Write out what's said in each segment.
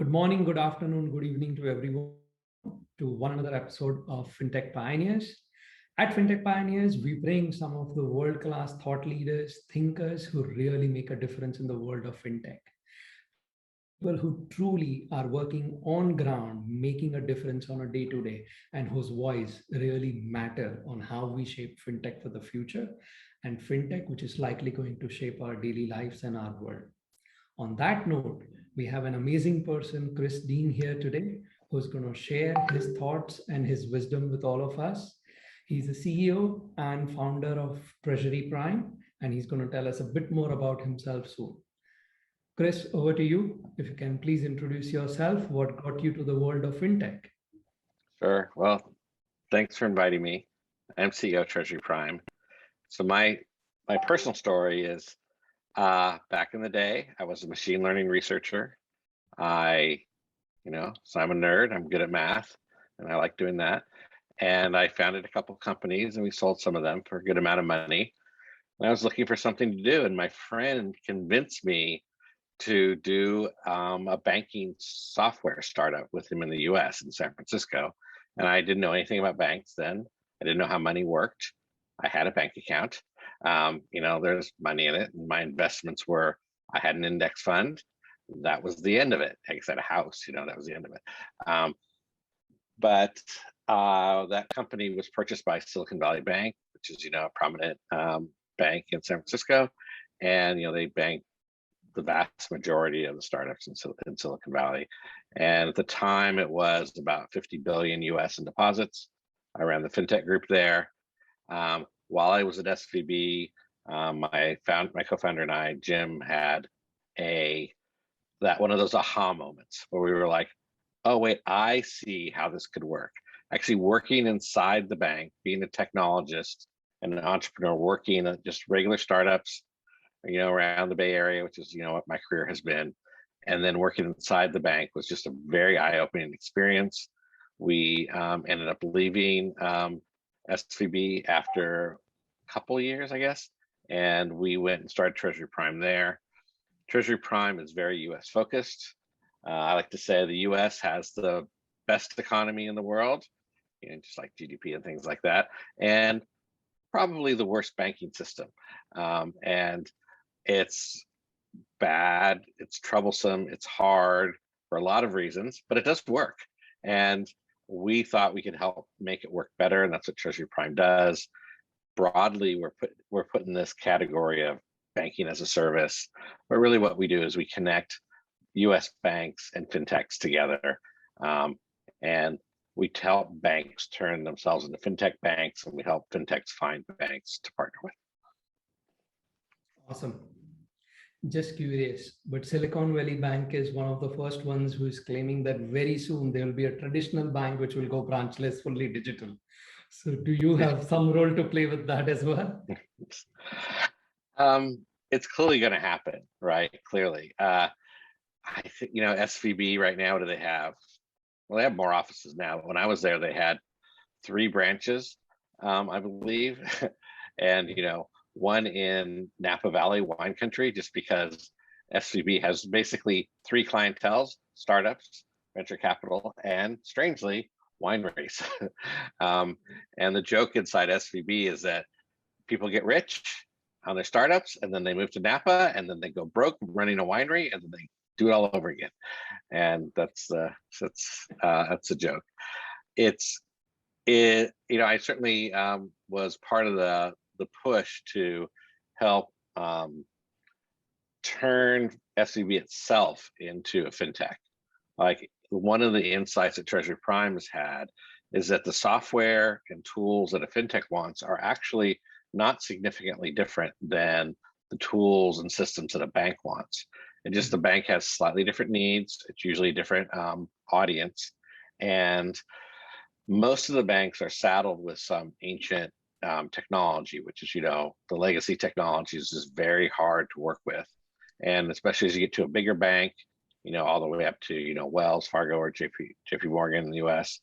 Good morning, good afternoon, good evening to everyone to one another episode of Fintech Pioneers. At Fintech Pioneers, we bring some of the world-class thought leaders, thinkers who really make a difference in the world of fintech. People who truly are working on ground, making a difference on a day-to-day, and whose voice really matter on how we shape fintech for the future, and fintech, which is likely going to shape our daily lives and our world. On that note, we have an amazing person, Chris Dean, here today, who's going to share his thoughts and his wisdom with all of us. He's the CEO and founder of Treasury Prime, and he's going to tell us a bit more about himself soon. Chris, over to you. If you can please introduce yourself, what got you to the world of fintech? Sure. Well, thanks for inviting me. I'm CEO of Treasury Prime. So my personal story is back in the day, I was a machine learning researcher. So I'm a nerd. I'm good at math, and I like doing that. And I founded a couple companies, and we sold some of them for a good amount of money. And I was looking for something to do, and my friend convinced me to do a banking software startup with him in the US in San Francisco. And I didn't know anything about banks then. I didn't know how money worked. I had a bank account. There's money in it. And my investments were, I had an index fund. That was the end of it. I had a house, that was the end of it. But that company was purchased by Silicon Valley Bank, which is, a prominent bank in San Francisco. And, they bank the vast majority of the startups in Silicon Valley. And at the time, it was about 50 billion US in deposits. I ran the fintech group there. While I was at SVB, my co-founder and I, Jim, had one of those aha moments where we were like, oh, wait, I see how this could work. Actually working inside the bank, being a technologist and an entrepreneur, working at just regular startups, around the Bay Area, which is, what my career has been. And then working inside the bank was just a very eye-opening experience. We ended up leaving SVB after a couple of years, I guess. And we went and started Treasury Prime there. Treasury Prime is very US focused. I like to say the US has the best economy in the world, just like GDP and things like that. And probably the worst banking system. And it's bad, it's troublesome, it's hard for a lot of reasons, but it does work. And we thought we could help make it work better, and that's what Treasury Prime does. Broadly, we're put in this category of banking as a service, but really what we do is we connect US banks and fintechs together. And we help banks turn themselves into fintech banks, and we help fintechs find banks to partner with. Awesome. Just curious, but Silicon Valley Bank is one of the first ones who is claiming that very soon there will be a traditional bank which will go branchless, fully digital. So do you have some role to play with that as well? It's clearly going to happen, right? Clearly. I think, SVB right now, what do they have? Well, they have more offices now. When I was there, they had 3 branches, I believe. And, one in Napa Valley wine country, just because SVB has basically 3 clienteles: startups, venture capital, and strangely, wineries. And the joke inside SVB is that people get rich on their startups, and then they move to Napa, and then they go broke running a winery, and then they do it all over again. And that's a joke. I certainly was part of the push to help turn SVB itself into a fintech. Like, one of the insights that Treasury Prime has had is that the software and tools that a fintech wants are actually not significantly different than the tools and systems that a bank wants. And just the bank has slightly different needs. It's usually a different audience. And most of the banks are saddled with some ancient technology, which is, the legacy technologies is very hard to work with. And especially as you get to a bigger bank, all the way up to, Wells Fargo or JP Morgan in the US,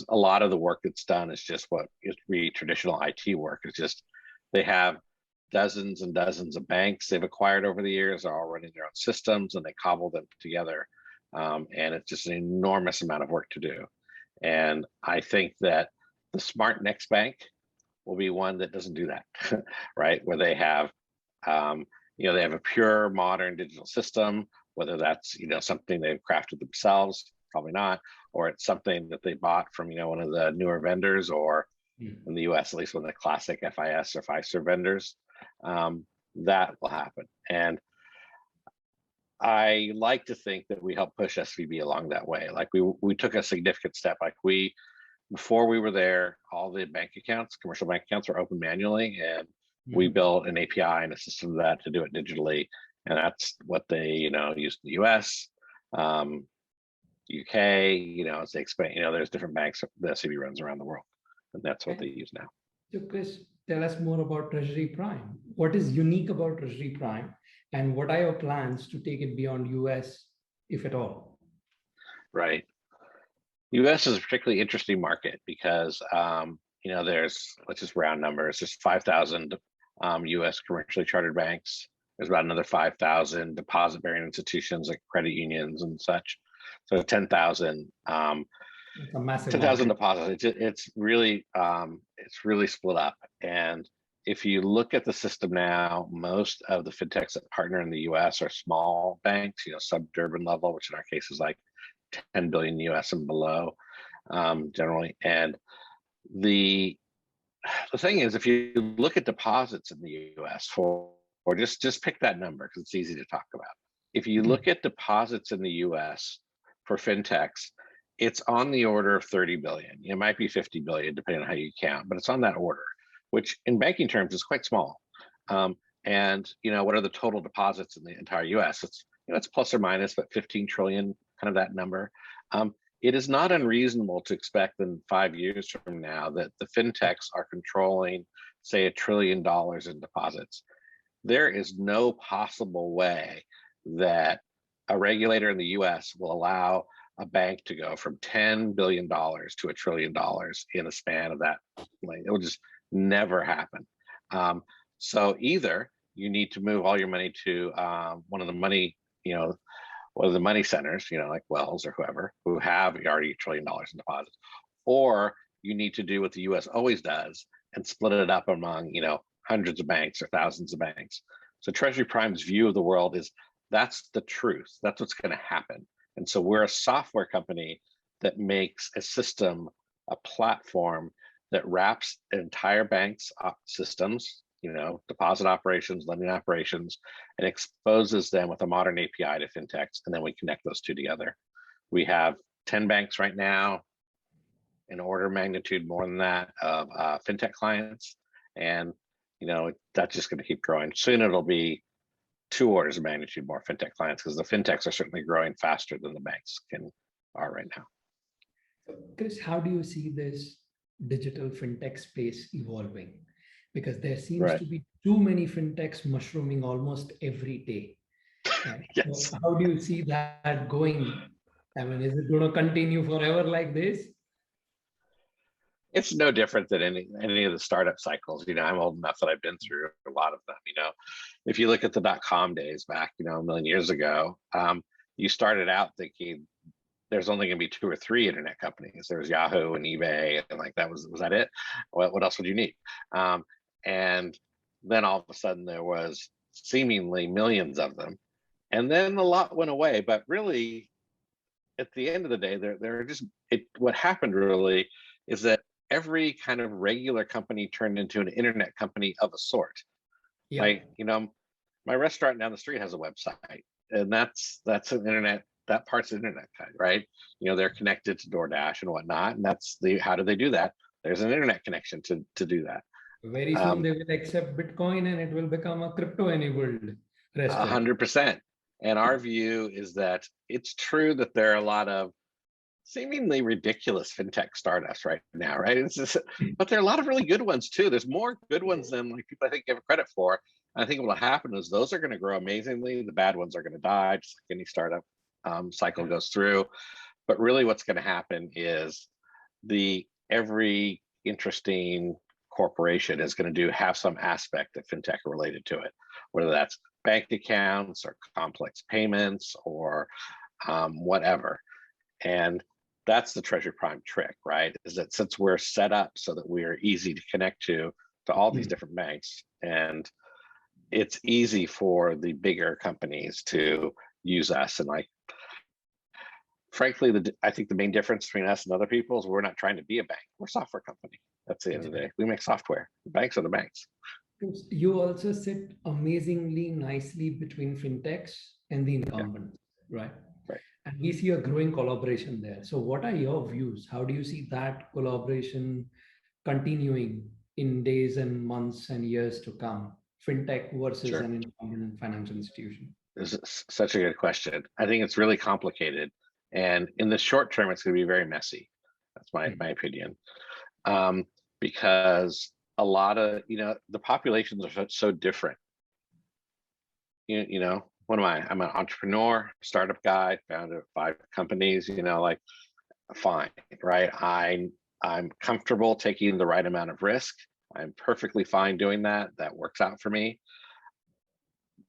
a lot of the work that's done is just what is really traditional IT work. It's just, they have dozens and dozens of banks they've acquired over the years. They're all running their own systems, and they cobble them together. and it's just an enormous amount of work to do. And I think that the smart next bank will be one that doesn't do that, right? Where they have, they have a pure modern digital system, whether that's, something they've crafted themselves, probably not, or it's something that they bought from, one of the newer vendors, or in the US, at least one of the classic FIS or Fiserv vendors. That will happen. And I like to think that we help push SVB along that way. Like we took a significant step. Like before we were there, all the bank accounts, commercial bank accounts, were open manually, and we built an API and a system of that to do it digitally. And that's what they, use in the US, UK, as they expand. There's different banks that SVB runs around the world, and that's what they use now. So Chris, tell us more about Treasury Prime. What is unique about Treasury Prime, and what are your plans to take it beyond US, if at all? Right. US is a particularly interesting market because, there's, let's just round numbers, there's 5,000 US commercially chartered banks. There's about another 5,000 deposit bearing institutions like credit unions and such. So 10,000. It's a massive 10,000 deposits. It's really split up. And if you look at the system now, most of the fintechs that partner in the US are small banks, sub-Durbin level, which in our case is like 10 billion US and below, generally. And the thing is, if you look at deposits in the US or just pick that number because it's easy to talk about. If you look at deposits in the US for fintechs, it's on the order of 30 billion. It might be 50 billion, depending on how you count, but it's on that order, which in banking terms is quite small. And what are the total deposits in the entire US? It's plus or minus, but 15 trillion, kind of that number. It is not unreasonable to expect in 5 years from now that the fintechs are controlling, say, $1 trillion in deposits. There is no possible way that a regulator in the US will allow a bank to go from $10 billion to $1 trillion in a span of that. It will just never happen. So either you need to move all your money to one of the money centers, like Wells or whoever, who have already $1 trillion in deposits, or you need to do what the US always does and split it up among, hundreds of banks or thousands of banks. So Treasury Prime's view of the world is that's the truth. That's what's going to happen. And so we're a software company that makes a system, a platform that wraps entire bank's systems, deposit operations, lending operations, and exposes them with a modern API to fintechs, and then we connect those two together. We have 10 banks right now, an order of magnitude more than that of fintech clients, and that's just going to keep growing. Soon it'll be 2 orders of magnitude more fintech clients, because the fintechs are certainly growing faster than the banks are right now. Chris, how do you see this digital fintech space evolving? Because there seems to be too many fintechs mushrooming almost every day. Yes. So how do you see that going? I mean, is it going to continue forever like this? It's no different than any of the startup cycles. I'm old enough that I've been through a lot of them. If you look at the .com days back, a million years ago, you started out thinking there's only going to be 2 or 3 internet companies. There was Yahoo and eBay, and like that was that it? What else would you need? And then all of a sudden there was seemingly millions of them, and then a lot went away. But really, at the end of the day, what happened really is that every kind of regular company turned into an internet company of a sort. Yeah. Like, my restaurant down the street has a website, and that's an internet. That part's the internet kind, right? They're connected to DoorDash and whatnot, and how do they do that? There's an internet connection to do that. Very soon they will accept Bitcoin, and it will become a crypto-enabled restaurant. 100%. And our view is that it's true that there are a lot of seemingly ridiculous fintech startups right now, right? But there are a lot of really good ones too. There's more good ones than people I think give credit for. And I think what will happen is those are going to grow amazingly. The bad ones are going to die, just like any startup cycle goes through. But really what's going to happen is every interesting corporation is going to have some aspect of fintech related to it, whether that's bank accounts or complex payments or whatever. And that's the Treasury Prime trick, right? Is that since we're set up so that we're easy to connect to all these different banks, and it's easy for the bigger companies to use us. And like, frankly, I think the main difference between us and other people is we're not trying to be a bank. We're a software company. That's the end of the day. We make software. The banks are the banks. You also sit amazingly nicely between fintechs and the incumbents, right? Right. And we see a growing collaboration there. So what are your views? How do you see that collaboration continuing in days and months and years to come? Fintech versus Sure. an incumbent financial institution. This is such a good question. I think it's really complicated. And in the short term, it's going to be very messy. That's my opinion. Because a lot of, the populations are so different. What am I? I'm an entrepreneur, startup guy, founded 5 companies, like, fine, right? I'm comfortable taking the right amount of risk. I'm perfectly fine doing that. That works out for me.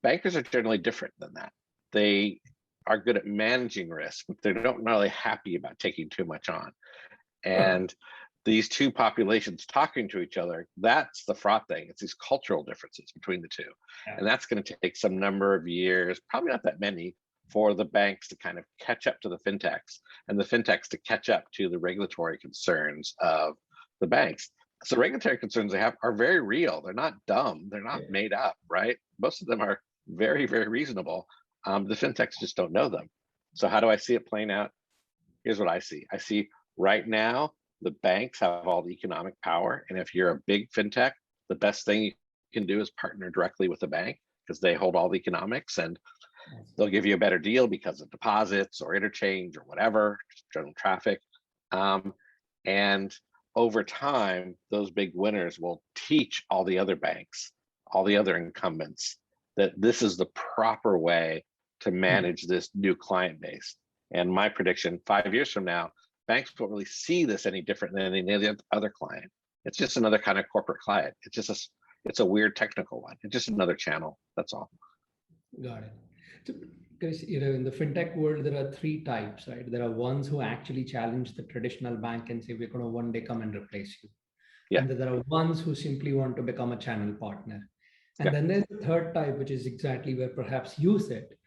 Bankers are generally different than that. They are good at managing risk, but they're not really happy about taking too much on. And these two populations talking to each other, that's the fraught thing. It's these cultural differences between the two. And that's going to take some number of years, probably not that many, for the banks to kind of catch up to the fintechs and the fintechs to catch up to the regulatory concerns of the banks. So regulatory concerns they have are very real. They're not dumb. They're not made up, right? Most of them are very, very reasonable. The fintechs just don't know them. So how do I see it playing out? Here's what I see. I see right now, the banks have all the economic power. And if you're a big fintech, the best thing you can do is partner directly with the bank because they hold all the economics and they'll give you a better deal because of deposits or interchange or whatever, general traffic. And over time, those big winners will teach all the other banks, all the other incumbents, that this is the proper way to manage this new client base. And my prediction, 5 years from now, banks won't really see this any different than any other client. It's just another kind of corporate client. It's a weird technical one. It's just another channel. That's all. Got it. So, because in the fintech world, there are 3 types, right? There are ones who actually challenge the traditional bank and say, we're going to one day come and replace you. Yeah. And there are ones who simply want to become a channel partner. And then there's the third type, which is exactly where perhaps you sit,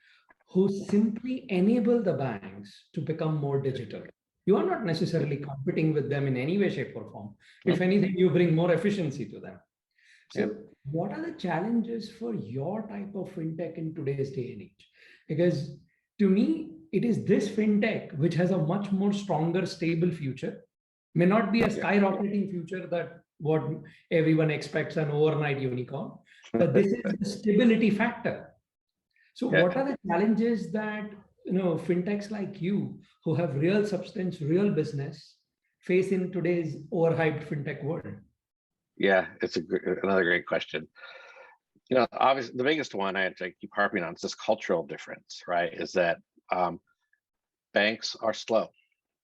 who simply enable the banks to become more digital. You are not necessarily competing with them in any way, shape, or form. If anything, you bring more efficiency to them. So what are the challenges for your type of fintech in today's day and age? Because to me, it is this fintech which has a much more stronger, stable future. May not be a skyrocketing future that what everyone expects an overnight unicorn, but this is the stability factor. So what are the challenges that fintechs like you who have real substance, real business face in today's overhyped fintech world? Yeah, it's another great question. Obviously the biggest one I keep harping on is this cultural difference, right? Is that banks are slow.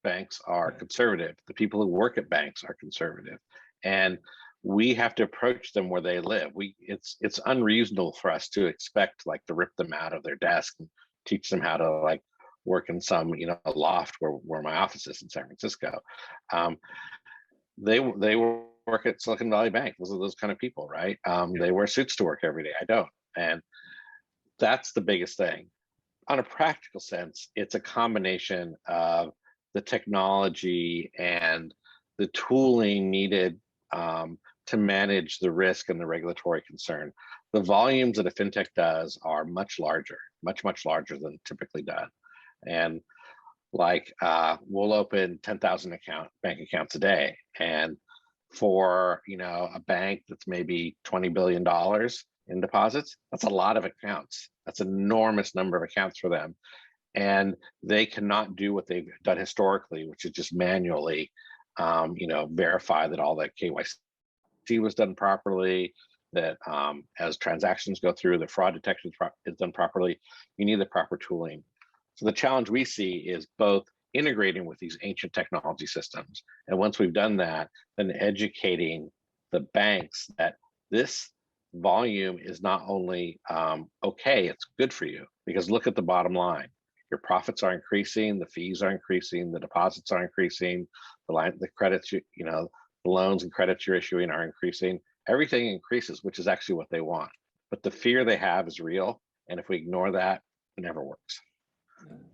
Banks are conservative. The people who work at banks are conservative. And we have to approach them where they live. It's unreasonable for us to expect to rip them out of their desk and teach them how to work in some a loft where my office is in San Francisco. They work at Silicon Valley Bank. Those are those kind of people, right? They wear suits to work every day. I don't, and that's the biggest thing. On a practical sense, it's a combination of the technology and the tooling needed to manage the risk and the regulatory concern. The volumes that a fintech does are much larger, much larger than typically done. And we'll open 10,000 bank accounts a day. And for a bank that's maybe $20 billion in deposits, that's a lot of accounts. That's an enormous number of accounts for them. And they cannot do what they've done historically, which is just manually verify that all that KYC was done properly, that as transactions go through, the fraud detection is done properly. You need the proper tooling. So the challenge we see is both integrating with these ancient technology systems. And once we've done that, then educating the banks that this volume is not only okay, it's good for you, because look at the bottom line. your profits are increasing, the fees are increasing, the deposits are increasing, the credits, the loans and credits you're issuing are increasing. Everything increases, which is actually what they want. But the fear they have is real. And if we ignore that, it never works.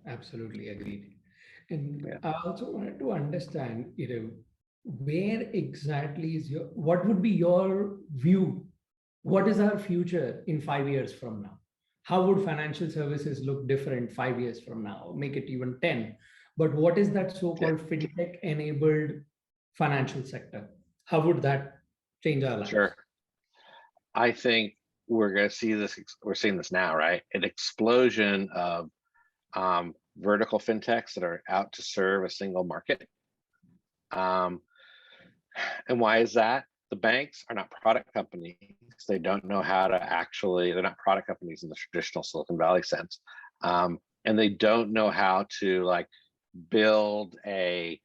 Absolutely agreed. And Yeah. I also wanted to understand, where exactly what would be your view? What is our future in 5 years from now? How would financial services look different 5 years from now? Make it even 10. But what is that Yeah, so-called fintech enabled financial sector? How would that change our lives? sure. I think we're going to see this. We're seeing this now, right? An explosion of vertical fintechs that are out to serve a single market. Um, and why is that? The banks are not product companies. They don't know how to actually, they're not product companies in the traditional Silicon Valley sense. And they don't know how to like build a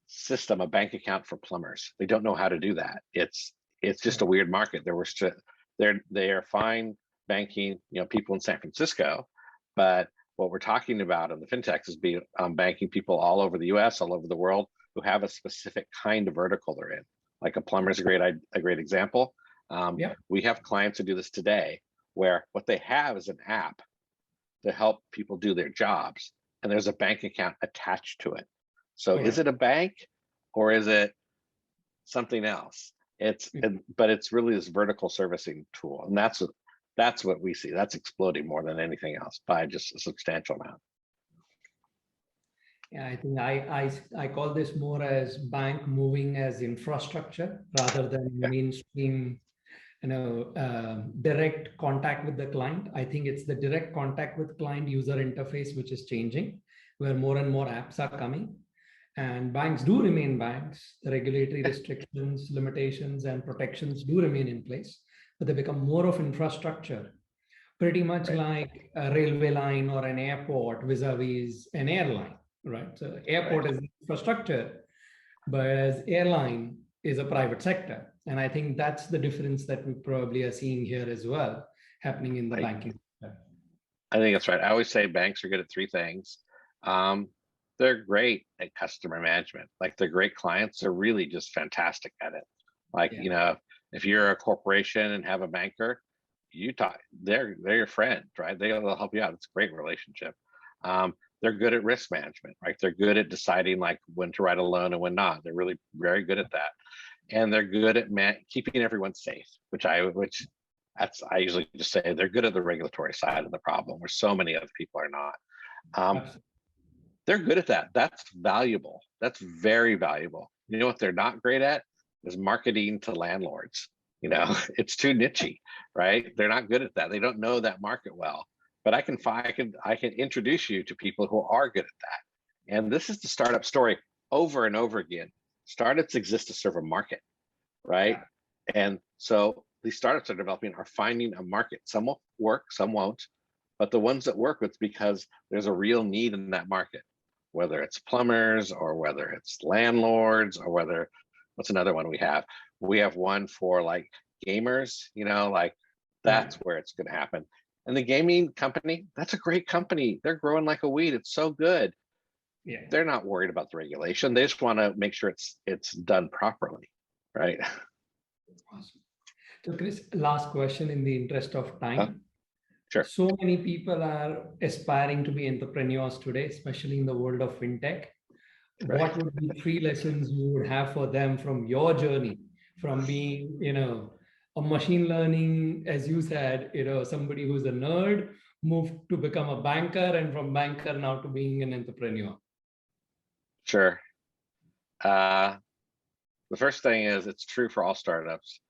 system, a bank account for plumbers. They don't know how to do that. It's just a weird market. They are fine banking, people in San Francisco, but what we're talking about in the fintechs is banking people all over the U.S., all over the world, who have a specific kind of vertical they're in. Like a plumber is a great example. Yeah. We have clients who do this today, where what they have is an app to help people do their jobs, and there's a bank account attached to it. So is Correct. it a bank or is it something else? But it's really this vertical servicing tool, and that's what we see. That's exploding more than anything else by just a substantial amount. Yeah, I think I call this more as bank moving as infrastructure rather than Yeah, mainstream, direct contact with the client. I think it's the direct contact with client user interface which is changing, where more and more apps are coming. And banks do remain banks. The regulatory restrictions, limitations, and protections do remain in place, but they become more of infrastructure, pretty much right, like a railway line or an airport vis-a-vis an airline, right? So right. airport is infrastructure, but as airline is a private sector. And I think that's the difference that we probably are seeing here as well, happening in the I, banking sector. I think that's right. I always say banks are good at three things. Um, they're great at customer management. Like their great clients, they're really just fantastic at it. Like, Yeah, if you're a corporation and have a banker, they're your friend, right? They'll help you out. It's a great relationship. They're good at risk management, right? They're good at deciding like when to write a loan and when not. They're really very good at that. And they're good at keeping everyone safe, I usually just say they're good at the regulatory side of the problem, where so many other people are not. Um, absolutely. they're good at that. That's valuable. That's very valuable. You know what they're not great at is marketing to landlords. It's too nichey, right? They're not good at that. They don't know that market well. But I can introduce you to people who are good at that. And this is the startup story over and over again. Startups exist to serve a market, right? Yeah, And so these startups are finding a market. Some will work, some won't. But the ones that work, it's because there's a real need in that market, whether it's plumbers or whether it's landlords or what's another one we have? We have one for like gamers, like yeah, that's where it's going to happen. And the gaming company, that's a great company. They're growing like a weed. It's so good. yeah. They're not worried about the regulation. They just want to make sure it's done properly, right? Awesome. So, Chris, last question in the interest of Oh, time. sure. So many people are aspiring to be entrepreneurs today, especially in the world of fintech. Right. What would be three lessons you would have for them from your journey, from being, a machine learning, as you said, somebody who's a nerd, moved to become a banker, and from banker now to being an entrepreneur? Sure. Uh, the first thing is it's true for all startups.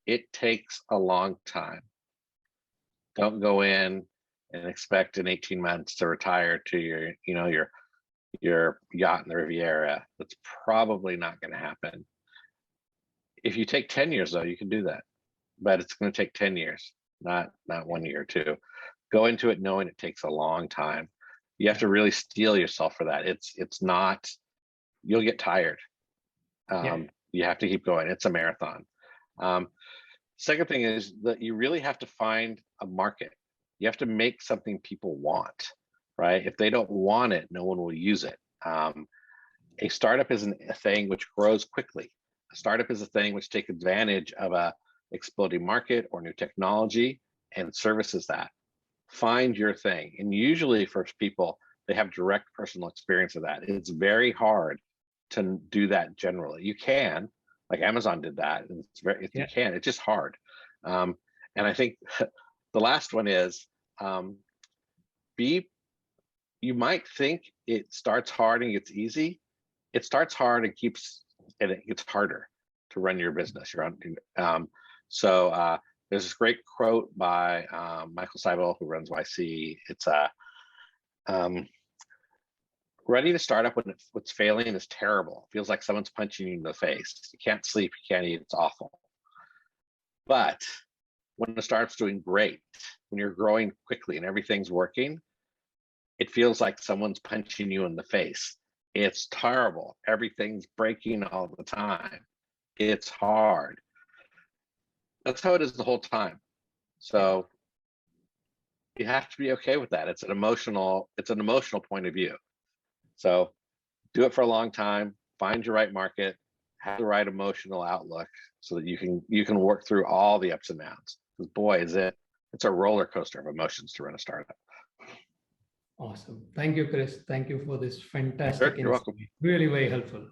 It takes a long time. Don't go in and expect in 18 months to retire to your yacht in the Riviera. That's probably not going to happen. If you take 10 years though, you can do that. But it's going to take 10 years, not 1 year or two. Go into it knowing it takes a long time. You have Yeah, to really steel yourself for that. It's not, you'll get tired. yeah, You have to keep going. It's a marathon. Um, Second thing is that you really have to find a market. You have to make something people want. right? If they don't want it, no one will use it. A startup is a thing which grows quickly. A startup is a thing which takes advantage of a exploding market or new technology and services that. Find your thing. And usually for people, they have direct personal experience of that. It's very hard to do that generally. You can, like Amazon did that. And you can, it's just hard. And I think the last one is you might think it starts hard and gets easy. It starts hard and it gets harder to run your business. There's this great quote by Michael Seibel, who runs YC. It's ready to start up when what's failing is terrible. It feels like someone's punching you in the face. You can't sleep, you can't eat, it's awful. But when the startup's doing great, when you're growing quickly and everything's working, it feels like someone's punching you in the face. It's terrible. Everything's breaking all the time. It's hard. That's how it is the whole time. So you have to be okay with that. It's an emotional point of view. So do it for a long time, find your right market, have the right emotional outlook so that you can work through all the ups and downs. Because boy, it's a roller coaster of emotions to run a startup. Awesome. Thank you, Chris. Thank you for this fantastic Sure, you're welcome. Really very helpful.